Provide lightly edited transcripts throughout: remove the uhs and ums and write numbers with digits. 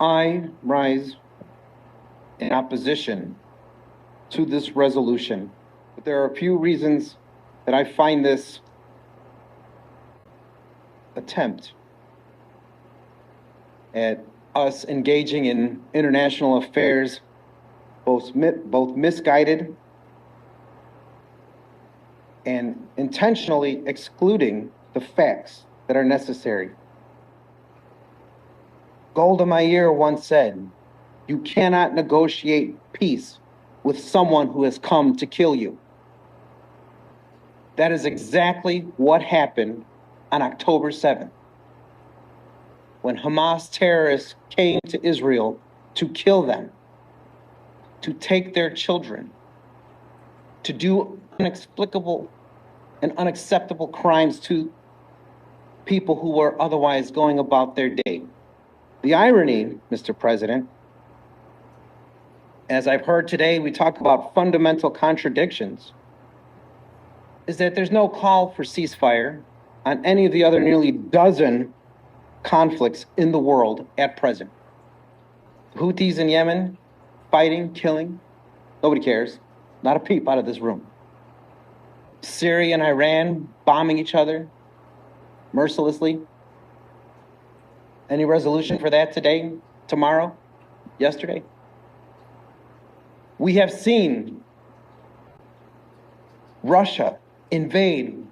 I rise in opposition to this resolution, but there are a few reasons that I find this attempt at us engaging in international affairs both misguided and intentionally excluding the facts that are necessary. Golda Meir once said, "You cannot negotiate peace with someone who has come to kill you." That is exactly what happened on October 7th, when Hamas terrorists came to Israel to kill them, to take their children, to do inexplicable and unacceptable crimes to people who were otherwise going about their day. The irony, Mr. President, as I've heard today, we talk about fundamental contradictions, is that there's no call for ceasefire on any of the other nearly dozen conflicts in the world at present. Houthis in Yemen, fighting, killing, nobody cares, not a peep out of this room. Syria and Iran bombing each other mercilessly. Any resolution for that today, tomorrow, yesterday? We have seen Russia invade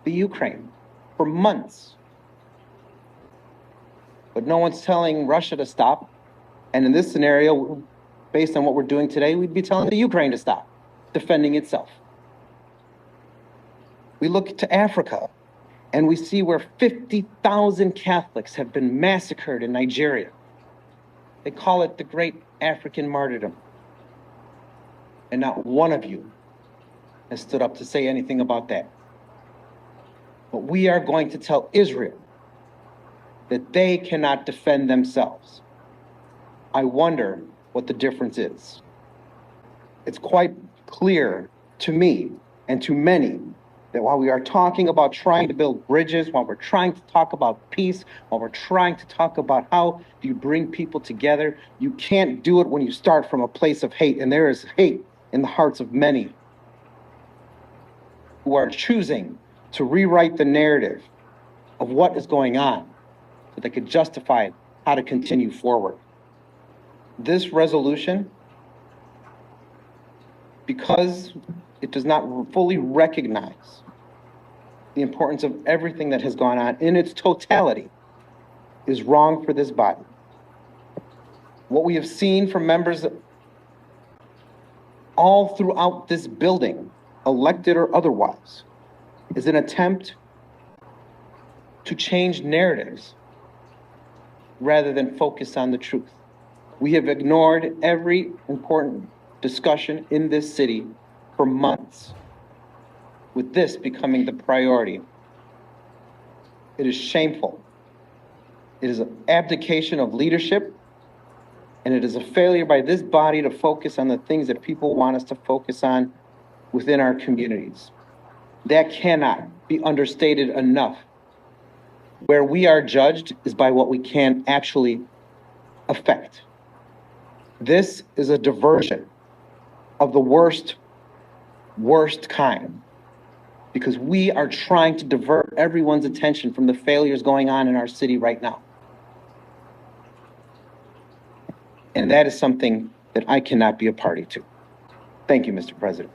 the Ukraine for months, but no one's telling Russia to stop. And in this scenario, based on what we're doing today, we'd be telling the Ukraine to stop defending itself. We look to Africa and we see where 50,000 Catholics have been massacred in Nigeria. They call it the Great African Martyrdom. And not one of you has stood up to say anything about that. But we are going to tell Israel that they cannot defend themselves. I wonder what the difference is. It's quite clear to me and to many that while we are talking about trying to build bridges, while we're trying to talk about peace, while we're trying to talk about how do you bring people together, you can't do it when you start from a place of hate. And there is hate in the hearts of many who are choosing to rewrite the narrative of what is going on so they could justify how to continue forward. This resolution, because it does not fully recognize the importance of everything that has gone on in its totality, is wrong for this body. What we have seen from members all throughout this building, elected or otherwise, is an attempt to change narratives rather than focus on the truth. We have ignored every important discussion in this city for months, with this becoming the priority. It is shameful. It is an abdication of leadership, and it is a failure by this body to focus on the things that people want us to focus on within our communities. That cannot be understated enough. Where we are judged is by what we can actually affect. This is a diversion of the worst kind, because we are trying to divert everyone's attention from the failures going on in our city right now. And that is something that I cannot be a party to. Thank you, Mr. President.